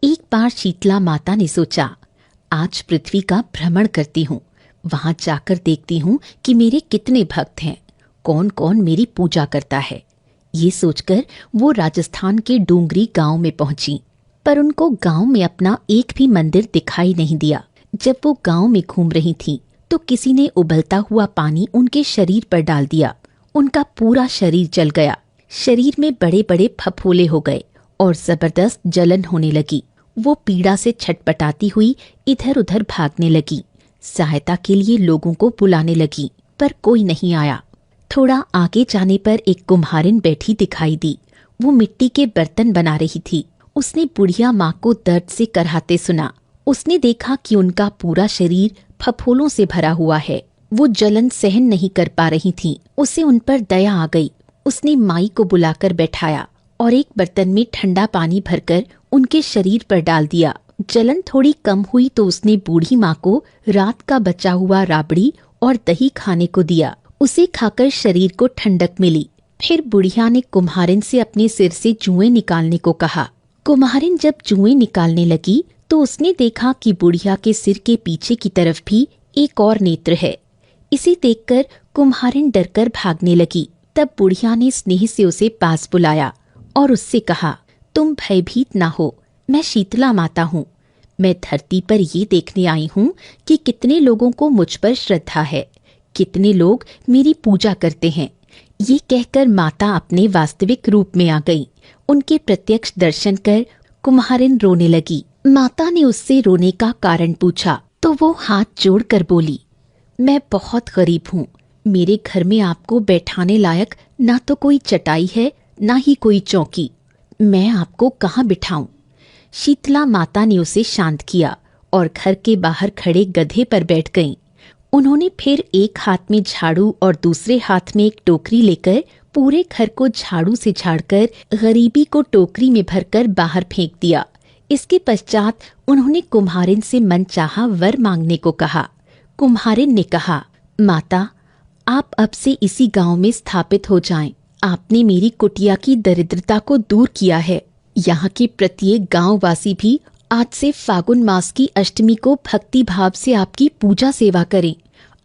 एक बार शीतला माता ने सोचा, आज पृथ्वी का भ्रमण करती हूँ, वहां जाकर देखती हूँ कि मेरे कितने भक्त हैं, कौन कौन मेरी पूजा करता है। ये सोचकर वो राजस्थान के डूंगरी गांव में पहुंची, पर उनको गांव में अपना एक भी मंदिर दिखाई नहीं दिया। जब वो गांव में घूम रही थीं, तो किसी ने उबलता हुआ पानी उनके शरीर पर डाल दिया। उनका पूरा शरीर जल गया। शरीर में बड़े बड़े फफोले हो गए और जबरदस्त जलन होने लगी। वो पीड़ा से छटपटाती हुई इधर उधर भागने लगी। सहायता के लिए लोगों को बुलाने लगी, पर कोई नहीं आया। थोड़ा आगे जाने पर एक कुम्हारिन बैठी दिखाई दी। वो मिट्टी के बर्तन बना रही थी। उसने बुढ़िया माँ को दर्द से कराहते सुना। उसने देखा कि उनका पूरा शरीर फफोलों से भरा हुआ है। वो जलन सहन नहीं कर पा रही थी। उसे उन पर दया आ गई। उसने माई को बुलाकर बैठाया और एक बर्तन में ठंडा पानी भरकर उनके शरीर पर डाल दिया। जलन थोड़ी कम हुई तो उसने बूढ़ी माँ को रात का बचा हुआ राबड़ी और दही खाने को दिया। उसे खाकर शरीर को ठंडक मिली। फिर बुढ़िया ने कुम्हारिन से अपने सिर से जुएं निकालने को कहा। कुम्हारिन जब जुएं निकालने लगी तो उसने देखा कि बुढ़िया के सिर के पीछे की तरफ भी एक और नेत्र है। इसे देखकर कुम्हारिन डरकर भागने लगी। तब बुढ़िया ने स्नेह से उसे पास बुलाया और उससे कहा, तुम भयभीत ना हो, मैं शीतला माता हूँ। मैं धरती पर ये देखने आई हूँ कि कितने लोगों को मुझ पर श्रद्धा है, कितने लोग मेरी पूजा करते हैं। ये कहकर माता अपने वास्तविक रूप में आ गई। उनके प्रत्यक्ष दर्शन कर कुम्हारिन रोने लगी। माता ने उससे रोने का कारण पूछा तो वो हाथ जोड़कर बोली, मैं बहुत गरीब हूँ। मेरे घर में आपको बैठाने लायक ना तो कोई चटाई है, ना ही कोई चौकी। मैं आपको कहाँ बिठाऊं? शीतला माता ने उसे शांत किया और घर के बाहर खड़े गधे पर बैठ गईं। उन्होंने फिर एक हाथ में झाड़ू और दूसरे हाथ में एक टोकरी लेकर पूरे घर को झाड़ू से झाड़कर गरीबी को टोकरी में भरकर बाहर फेंक दिया। इसके पश्चात उन्होंने कुम्हारिन से मनचाहा वर मांगने को कहा। कुम्हारिन ने कहा, माता, आप अब से इसी गांव में स्थापित हो जाएं। आपने मेरी कुटिया की दरिद्रता को दूर किया है। यहाँ के प्रत्येक गांववासी भी आज से फागुन मास की अष्टमी को भक्ति भाव से आपकी पूजा सेवा करें,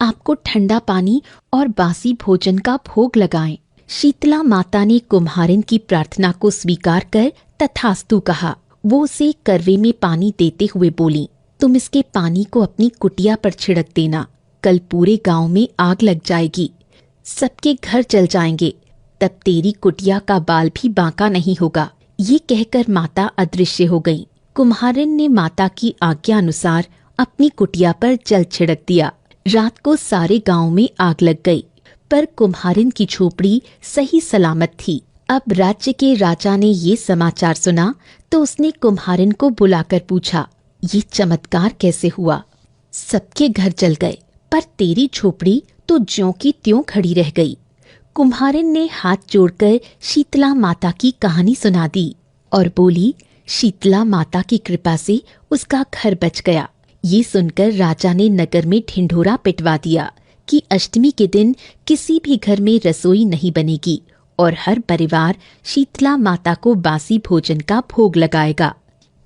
आपको ठंडा पानी और बासी भोजन का भोग लगाएं। शीतला माता ने कुम्हारिन की प्रार्थना को स्वीकार कर तथास्तु कहा। वो उसे करवे में पानी देते हुए बोली, तुम इसके पानी को अपनी कुटिया पर छिड़क देना। कल पूरे गांव में आग लग जाएगी, सबके घर जल जाएंगे, तब तेरी कुटिया का बाल भी बांका नहीं होगा। ये कहकर माता अदृश्य हो गई। कुम्हारिन ने माता की आज्ञा अनुसार अपनी कुटिया पर जल छिड़क दिया। रात को सारे गांव में आग लग गई, पर कुम्हारिन की झोपड़ी सही सलामत थी। अब राज्य के राजा ने ये समाचार सुना तो उसने कुम्हारिन को बुलाकर पूछा, ये चमत्कार कैसे हुआ? सबके घर जल गए, पर तेरी झोपड़ी तो ज्यों की त्यों खड़ी रह गई। कुम्हारिन ने हाथ जोड़कर शीतला माता की कहानी सुना दी और बोली, शीतला माता की कृपा से उसका घर बच गया। ये सुनकर राजा ने नगर में ढिंढोरा पिटवा दिया कि अष्टमी के दिन किसी भी घर में रसोई नहीं बनेगी और हर परिवार शीतला माता को बासी भोजन का भोग लगाएगा।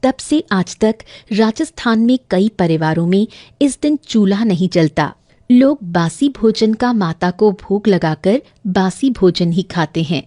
तब से आज तक राजस्थान में कई परिवारों में इस दिन चूल्हा नहीं जलता। लोग बासी भोजन का माता को भोग लगाकर बासी भोजन ही खाते हैं।